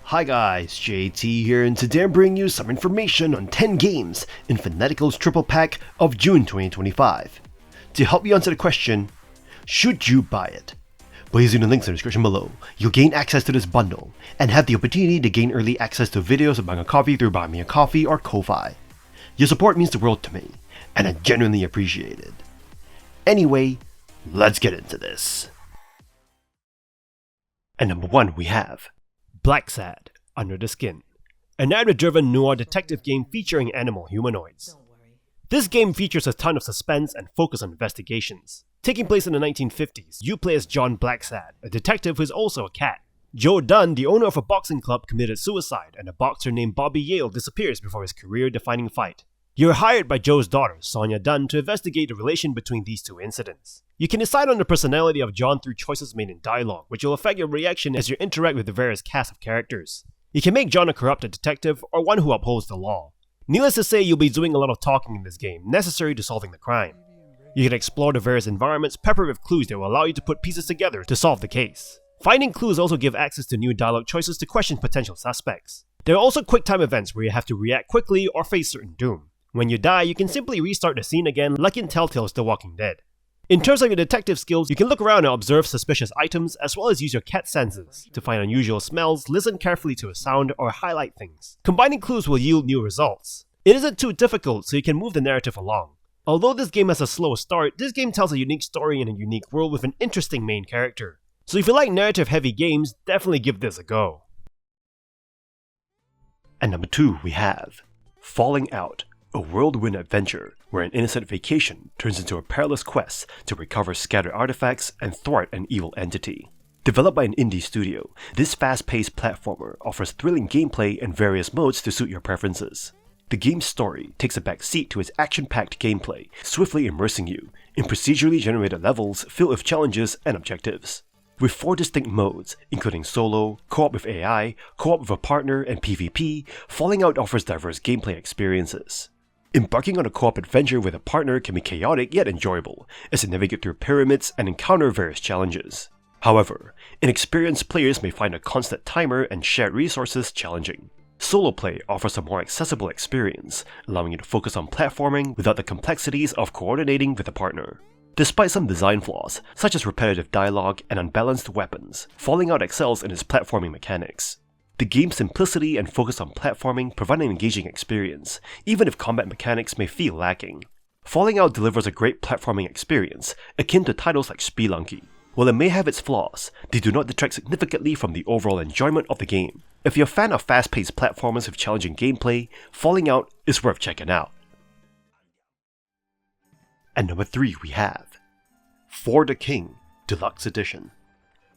Hi guys, JT here, and today I'm bringing you some information on 10 games in Fanatical's triple pack of June 2025. To help you answer the question, should you buy it? By using the links in the description below, you'll gain access to this bundle, and have the opportunity to gain early access to videos of buying a coffee through Buy Me a Coffee or Ko-Fi. Your support means the world to me, and I genuinely appreciate it. Anyway, let's get into this. At number 1 we have Blacksad, Under the Skin, a narrative-driven noir detective game featuring animal humanoids. This game features a ton of suspense and focus on investigations. Taking place in the 1950s, you play as John Blacksad, a detective who is also a cat. Joe Dunn, the owner of a boxing club, committed suicide, and a boxer named Bobby Yale disappears before his career-defining fight. You're hired by Joe's daughter, Sonia Dunn, to investigate the relation between these two incidents. You can decide on the personality of John through choices made in dialogue, which will affect your reaction as you interact with the various cast of characters. You can make John a corrupted detective, or one who upholds the law. Needless to say, you'll be doing a lot of talking in this game, necessary to solving the crime. You can explore the various environments peppered with clues that will allow you to put pieces together to solve the case. Finding clues also give access to new dialogue choices to question potential suspects. There are also quick time events where you have to react quickly or face certain doom. When you die, you can simply restart the scene again, like in Telltale's The Walking Dead. In terms of your detective skills, you can look around and observe suspicious items, as well as use your cat senses to find unusual smells, listen carefully to a sound, or highlight things. Combining clues will yield new results. It isn't too difficult, so you can move the narrative along. Although this game has a slow start, this game tells a unique story in a unique world with an interesting main character. So if you like narrative-heavy games, definitely give this a go. At number 2 we have Falling Out, a whirlwind adventure where an innocent vacation turns into a perilous quest to recover scattered artifacts and thwart an evil entity. Developed by an indie studio, this fast-paced platformer offers thrilling gameplay and various modes to suit your preferences. The game's story takes a back seat to its action-packed gameplay, swiftly immersing you in procedurally generated levels filled with challenges and objectives. With 4 distinct modes, including solo, co-op with AI, co-op with a partner, and PvP, Falling Out offers diverse gameplay experiences. Embarking on a co-op adventure with a partner can be chaotic yet enjoyable, as you navigate through pyramids and encounter various challenges. However, inexperienced players may find a constant timer and shared resources challenging. Solo play offers a more accessible experience, allowing you to focus on platforming without the complexities of coordinating with a partner. Despite some design flaws, such as repetitive dialogue and unbalanced weapons, Falling Out excels in its platforming mechanics. The game's simplicity and focus on platforming provide an engaging experience, even if combat mechanics may feel lacking. Falling Out delivers a great platforming experience, akin to titles like Spelunky. While it may have its flaws, they do not detract significantly from the overall enjoyment of the game. If you're a fan of fast-paced platformers with challenging gameplay, Falling Out is worth checking out. At number 3 we have For the King, Deluxe Edition.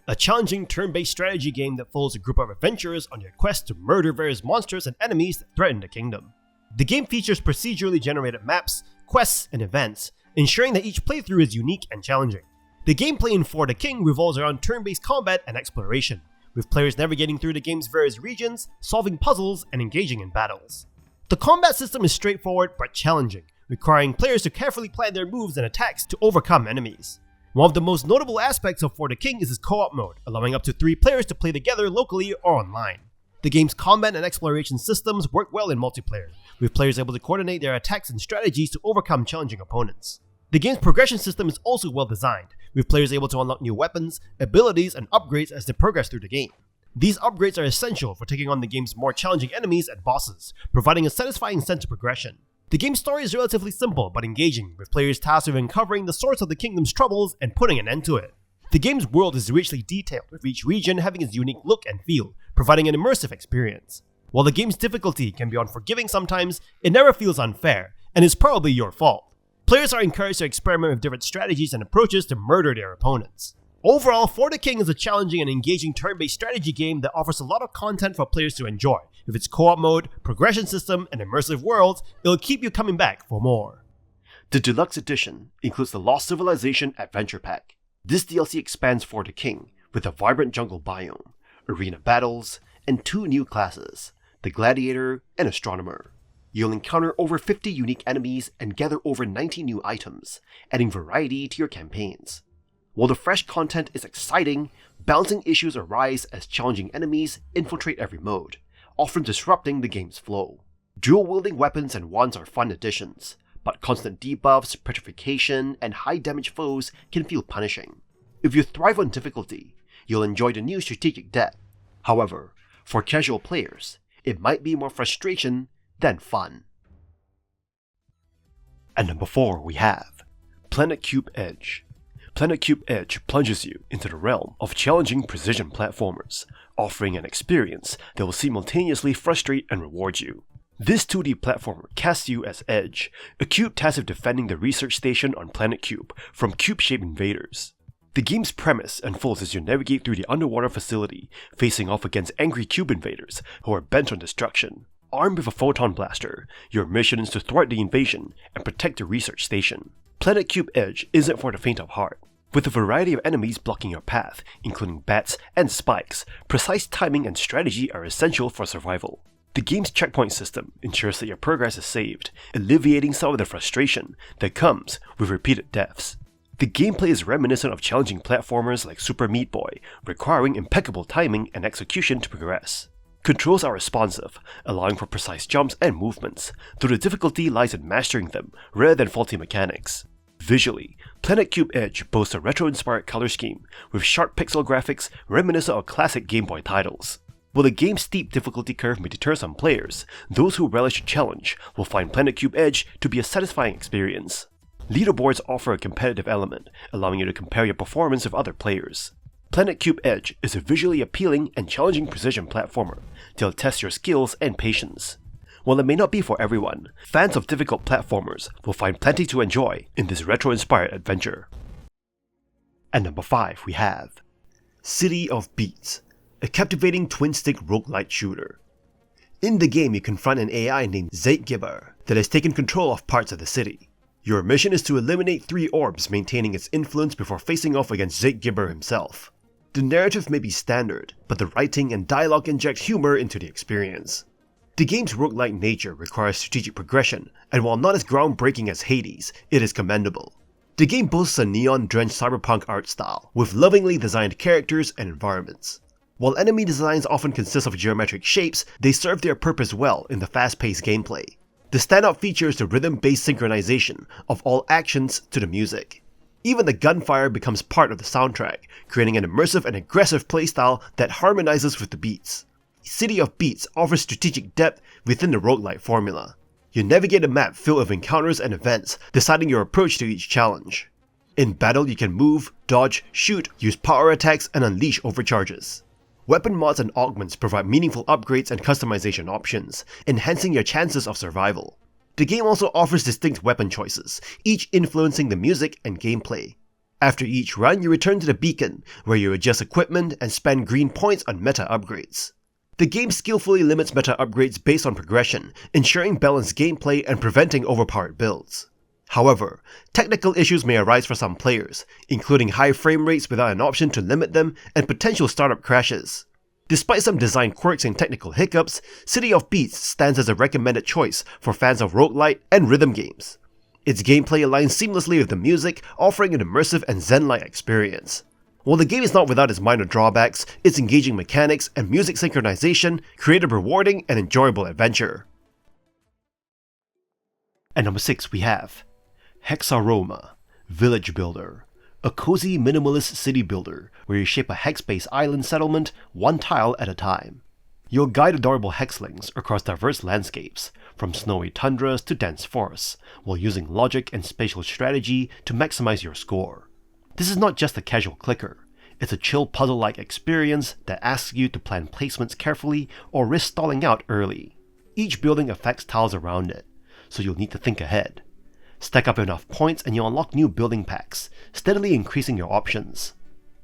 A challenging turn-based strategy game that follows a group of adventurers on their quest to murder various monsters and enemies that threaten the kingdom. The game features procedurally generated maps, quests, and events, ensuring that each playthrough is unique and challenging. The gameplay in For the King revolves around turn-based combat and exploration, with players navigating through the game's various regions, solving puzzles, and engaging in battles. The combat system is straightforward but challenging, requiring players to carefully plan their moves and attacks to overcome enemies. One of the most notable aspects of For the King is its co-op mode, allowing up to 3 players to play together locally or online. The game's combat and exploration systems work well in multiplayer, with players able to coordinate their attacks and strategies to overcome challenging opponents. The game's progression system is also well designed, with players able to unlock new weapons, abilities, and upgrades as they progress through the game. These upgrades are essential for taking on the game's more challenging enemies and bosses, providing a satisfying sense of progression. The game's story is relatively simple but engaging, with players tasked with uncovering the source of the kingdom's troubles and putting an end to it. The game's world is richly detailed, with each region having its unique look and feel, providing an immersive experience. While the game's difficulty can be unforgiving sometimes, it never feels unfair, and is probably your fault. Players are encouraged to experiment with different strategies and approaches to murder their opponents. Overall, For the King is a challenging and engaging turn-based strategy game that offers a lot of content for players to enjoy. With its co-op mode, progression system, and immersive worlds, it'll keep you coming back for more. The Deluxe Edition includes the Lost Civilization Adventure Pack. This DLC expands For the King with a vibrant jungle biome, arena battles, and 2 new classes, the Gladiator and Astronomer. You'll encounter over 50 unique enemies and gather over 90 new items, adding variety to your campaigns. While the fresh content is exciting, balancing issues arise as challenging enemies infiltrate every mode, often disrupting the game's flow. Dual-wielding weapons and wands are fun additions, but constant debuffs, petrification, and high-damage foes can feel punishing. If you thrive on difficulty, you'll enjoy the new strategic depth. However, for casual players, it might be more frustration than fun. At number 4 we have Planet Cube Edge. Planet Cube Edge plunges you into the realm of challenging precision platformers, offering an experience that will simultaneously frustrate and reward you. This 2D platformer casts you as Edge, a cube tasked with defending the research station on Planet Cube from cube-shaped invaders. The game's premise unfolds as you navigate through the underwater facility, facing off against angry cube invaders who are bent on destruction. Armed with a photon blaster, your mission is to thwart the invasion and protect the research station. Planet Cube Edge isn't for the faint of heart. With a variety of enemies blocking your path, including bats and spikes, precise timing and strategy are essential for survival. The game's checkpoint system ensures that your progress is saved, alleviating some of the frustration that comes with repeated deaths. The gameplay is reminiscent of challenging platformers like Super Meat Boy, requiring impeccable timing and execution to progress. Controls are responsive, allowing for precise jumps and movements, though the difficulty lies in mastering them rather than faulty mechanics. Visually, Planet Cube Edge boasts a retro-inspired color scheme, with sharp pixel graphics reminiscent of classic Game Boy titles. While the game's steep difficulty curve may deter some players, those who relish a challenge will find Planet Cube Edge to be a satisfying experience. Leaderboards offer a competitive element, allowing you to compare your performance with other players. Planet Cube Edge is a visually appealing and challenging precision platformer to test your skills and patience. While it may not be for everyone, fans of difficult platformers will find plenty to enjoy in this retro-inspired adventure. At number 5 we have City of Beats, a captivating twin-stick roguelite shooter. In the game you confront an AI named Zeitgeber that has taken control of parts of the city. Your mission is to eliminate 3 orbs maintaining its influence before facing off against Zeitgeber himself. The narrative may be standard, but the writing and dialogue inject humor into the experience. The game's roguelike nature requires strategic progression, and while not as groundbreaking as Hades, it is commendable. The game boasts a neon-drenched cyberpunk art style, with lovingly designed characters and environments. While enemy designs often consist of geometric shapes, they serve their purpose well in the fast-paced gameplay. The standout feature is the rhythm-based synchronization of all actions to the music. Even the gunfire becomes part of the soundtrack, creating an immersive and aggressive playstyle that harmonizes with the beats. City of Beats offers strategic depth within the roguelite formula. You navigate a map filled with encounters and events, deciding your approach to each challenge. In battle you can move, dodge, shoot, use power attacks, and unleash overcharges. Weapon mods and augments provide meaningful upgrades and customization options, enhancing your chances of survival. The game also offers distinct weapon choices, each influencing the music and gameplay. After each run you return to the beacon, where you adjust equipment and spend green points on meta upgrades. The game skillfully limits meta upgrades based on progression, ensuring balanced gameplay and preventing overpowered builds. However, technical issues may arise for some players, including high frame rates without an option to limit them and potential startup crashes. Despite some design quirks and technical hiccups, City of Beats stands as a recommended choice for fans of roguelite and rhythm games. Its gameplay aligns seamlessly with the music, offering an immersive and zen-like experience. While the game is not without its minor drawbacks, its engaging mechanics and music synchronization create a rewarding and enjoyable adventure. At number 6 we have HEXAROMA, Village Builder, a cozy minimalist city builder where you shape a hex-based island settlement one tile at a time. You'll guide adorable hexlings across diverse landscapes, from snowy tundras to dense forests, while using logic and spatial strategy to maximize your score. This is not just a casual clicker, it's a chill puzzle-like experience that asks you to plan placements carefully or risk stalling out early. Each building affects tiles around it, so you'll need to think ahead. Stack up enough points and you'll unlock new building packs, steadily increasing your options.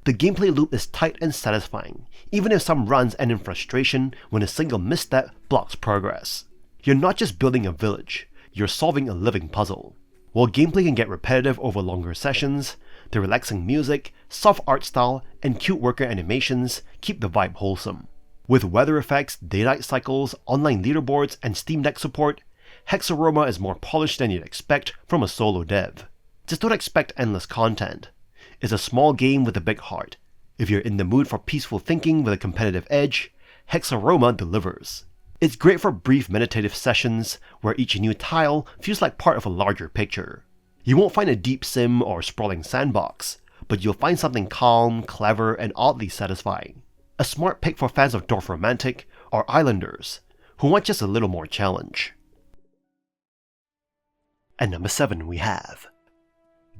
The gameplay loop is tight and satisfying, even if some runs end in frustration when a single misstep blocks progress. You're not just building a village, you're solving a living puzzle. While gameplay can get repetitive over longer sessions, the relaxing music, soft art style, and cute worker animations keep the vibe wholesome. With weather effects, daylight cycles, online leaderboards, and Steam Deck support, HEXAROMA is more polished than you'd expect from a solo dev. Just don't expect endless content. is a small game with a big heart. If you're in the mood for peaceful thinking with a competitive edge, HEXAROMA delivers. It's great for brief meditative sessions where each new tile feels like part of a larger picture. You won't find a deep sim or sprawling sandbox, but you'll find something calm, clever, and oddly satisfying. A smart pick for fans of Dwarf Romantic or Islanders, who want just a little more challenge. At number 7 we have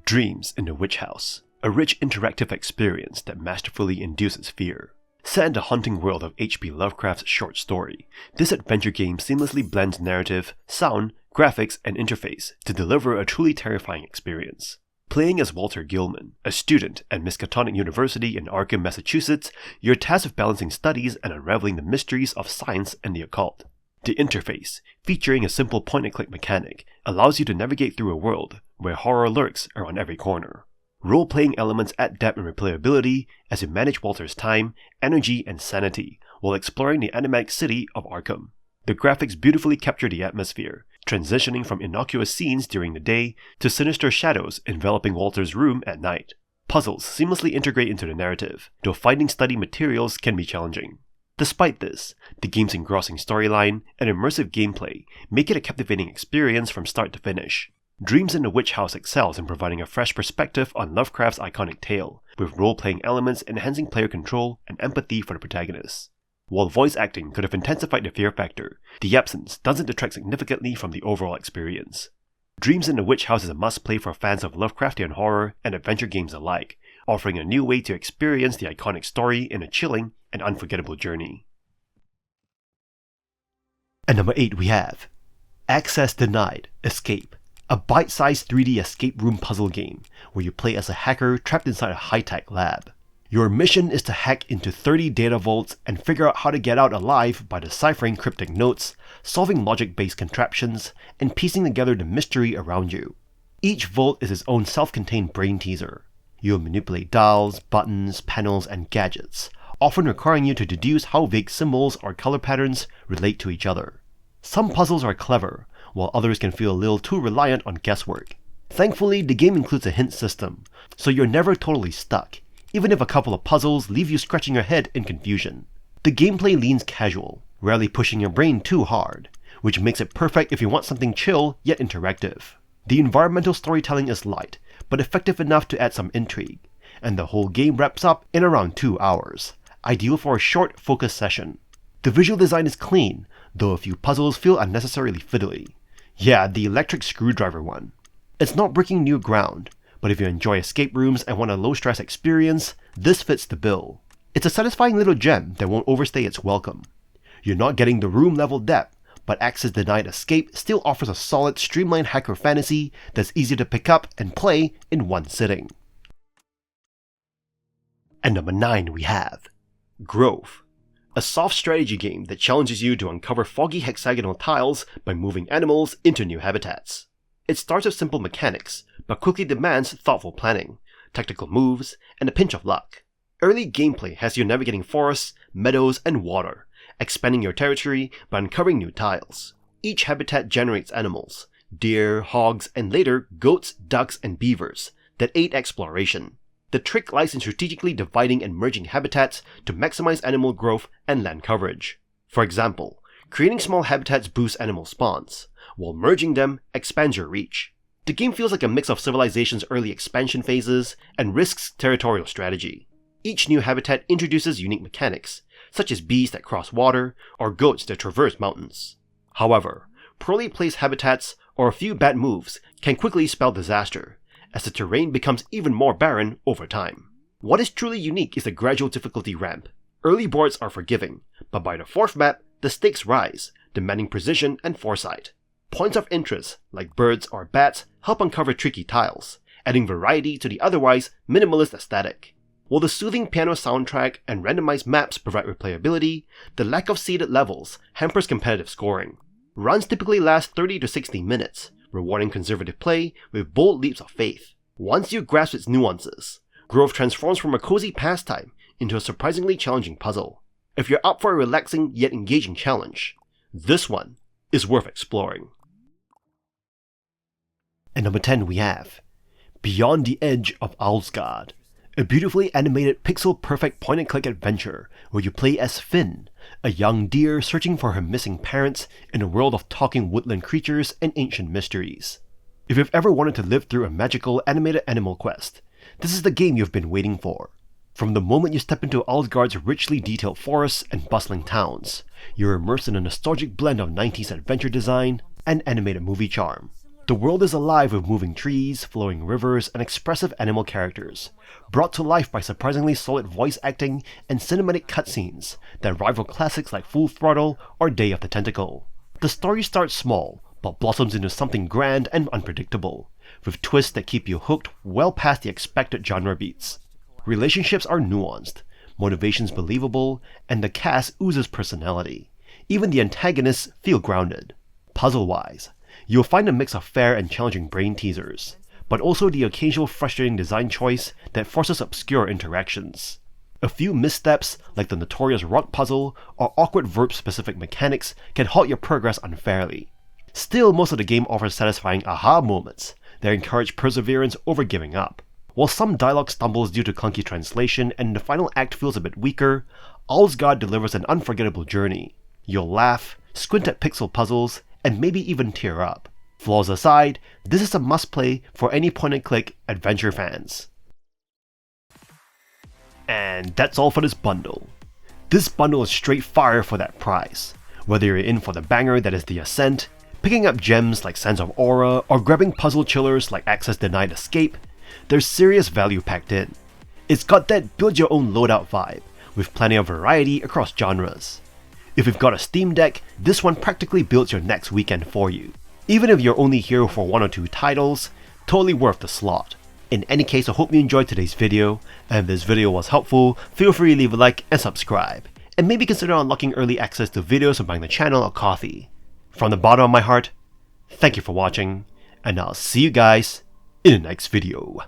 Dreams in the Witch House, a rich interactive experience that masterfully induces fear. Set in the haunting world of H.P. Lovecraft's short story, this adventure game seamlessly blends narrative, sound, graphics, and interface to deliver a truly terrifying experience. Playing as Walter Gilman, a student at Miskatonic University in Arkham, Massachusetts, you're tasked with balancing studies and unraveling the mysteries of science and the occult. The interface, featuring a simple point-and-click mechanic, allows you to navigate through a world where horror lurks around every corner. Role-playing elements add depth and replayability as you manage Walter's time, energy, and sanity while exploring the enigmatic city of Arkham. The graphics beautifully capture the atmosphere, transitioning from innocuous scenes during the day to sinister shadows enveloping Walter's room at night. Puzzles seamlessly integrate into the narrative, though finding study materials can be challenging. Despite this, the game's engrossing storyline and immersive gameplay make it a captivating experience from start to finish. Dreams in the Witch House excels in providing a fresh perspective on Lovecraft's iconic tale, with role-playing elements enhancing player control and empathy for the protagonist. While voice acting could have intensified the fear factor, the absence doesn't detract significantly from the overall experience. Dreams in the Witch House is a must-play for fans of Lovecraftian horror and adventure games alike, offering a new way to experience the iconic story in a chilling and unforgettable journey. At number 8 we have Access Denied Escape, a bite-sized 3D escape room puzzle game where you play as a hacker trapped inside a high-tech lab. Your mission is to hack into 30 data vaults and figure out how to get out alive by deciphering cryptic notes, solving logic-based contraptions, and piecing together the mystery around you. Each vault is its own self-contained brain teaser. You'll manipulate dials, buttons, panels, and gadgets, often requiring you to deduce how vague symbols or color patterns relate to each other. Some puzzles are clever, while others can feel a little too reliant on guesswork. Thankfully, the game includes a hint system, so you're never totally stuck, even if a couple of puzzles leave you scratching your head in confusion. The gameplay leans casual, rarely pushing your brain too hard, which makes it perfect if you want something chill yet interactive. The environmental storytelling is light, but effective enough to add some intrigue, and the whole game wraps up in around 2 hours, ideal for a short, focused session. The visual design is clean, though a few puzzles feel unnecessarily fiddly. Yeah, the electric screwdriver one. It's not breaking new ground, but if you enjoy escape rooms and want a low-stress experience, this fits the bill. It's a satisfying little gem that won't overstay its welcome. You're not getting the room-level depth, but Access Denied Escape still offers a solid, streamlined hacker fantasy that's easy to pick up and play in one sitting. At number 9 we have Grove, a soft strategy game that challenges you to uncover foggy hexagonal tiles by moving animals into new habitats. It starts with simple mechanics, but quickly demands thoughtful planning, tactical moves, and a pinch of luck. Early gameplay has you navigating forests, meadows, and water, expanding your territory by uncovering new tiles. Each habitat generates animals, deer, hogs, and later goats, ducks, and beavers, that aid exploration. The trick lies in strategically dividing and merging habitats to maximize animal growth and land coverage. For example, creating small habitats boosts animal spawns, while merging them expands your reach. The game feels like a mix of Civilization's early expansion phases and Risk's territorial strategy. Each new habitat introduces unique mechanics, such as bees that cross water or goats that traverse mountains. However, poorly placed habitats or a few bad moves can quickly spell disaster, as the terrain becomes even more barren over time. What is truly unique is the gradual difficulty ramp. Early boards are forgiving, but by the 4th map, the stakes rise, demanding precision and foresight. Points of interest, like birds or bats, help uncover tricky tiles, adding variety to the otherwise minimalist aesthetic. While the soothing piano soundtrack and randomized maps provide replayability, the lack of seeded levels hampers competitive scoring. Runs typically last 30 to 60 minutes, rewarding conservative play with bold leaps of faith. Once you grasp its nuances, Grove transforms from a cozy pastime into a surprisingly challenging puzzle. If you're up for a relaxing yet engaging challenge, this one is worth exploring. At number 10 we have Beyond the Edge of Owlsgard, a beautifully animated pixel-perfect point-and-click adventure where you play as Finn, a young deer searching for her missing parents in a world of talking woodland creatures and ancient mysteries. If you've ever wanted to live through a magical animated animal quest, this is the game you've been waiting for. From the moment you step into Owlsgard's richly detailed forests and bustling towns, you're immersed in a nostalgic blend of 90s adventure design and animated movie charm. The world is alive with moving trees, flowing rivers, and expressive animal characters, brought to life by surprisingly solid voice acting and cinematic cutscenes that rival classics like Full Throttle or Day of the Tentacle. The story starts small, but blossoms into something grand and unpredictable, with twists that keep you hooked well past the expected genre beats. Relationships are nuanced, motivations believable, and the cast oozes personality. Even the antagonists feel grounded. Puzzle-wise, you'll find a mix of fair and challenging brain teasers, but also the occasional frustrating design choice that forces obscure interactions. A few missteps, like the notorious rock puzzle or awkward verb-specific mechanics, can halt your progress unfairly. Still, most of the game offers satisfying aha moments that encourage perseverance over giving up. While some dialogue stumbles due to clunky translation and the final act feels a bit weaker, Owlsgard delivers an unforgettable journey. You'll laugh, squint at pixel puzzles, and maybe even tear up. Flaws aside, this is a must-play for any point-and-click adventure fans. And that's all for this bundle. This bundle is straight fire for that price. Whether you're in for the banger that is the Ascent, picking up gems like Sands of Aura, or grabbing puzzle chillers like Access Denied Escape, there's serious value packed in. It's got that build your own loadout vibe, with plenty of variety across genres. If you've got a Steam Deck, this one practically builds your next weekend for you. Even if you're only here for one or two titles, totally worth the slot. In any case, I hope you enjoyed today's video, and if this video was helpful, feel free to leave a like and subscribe, and maybe consider unlocking early access to videos from buying the channel or coffee. From the bottom of my heart, thank you for watching, and I'll see you guys in the next video.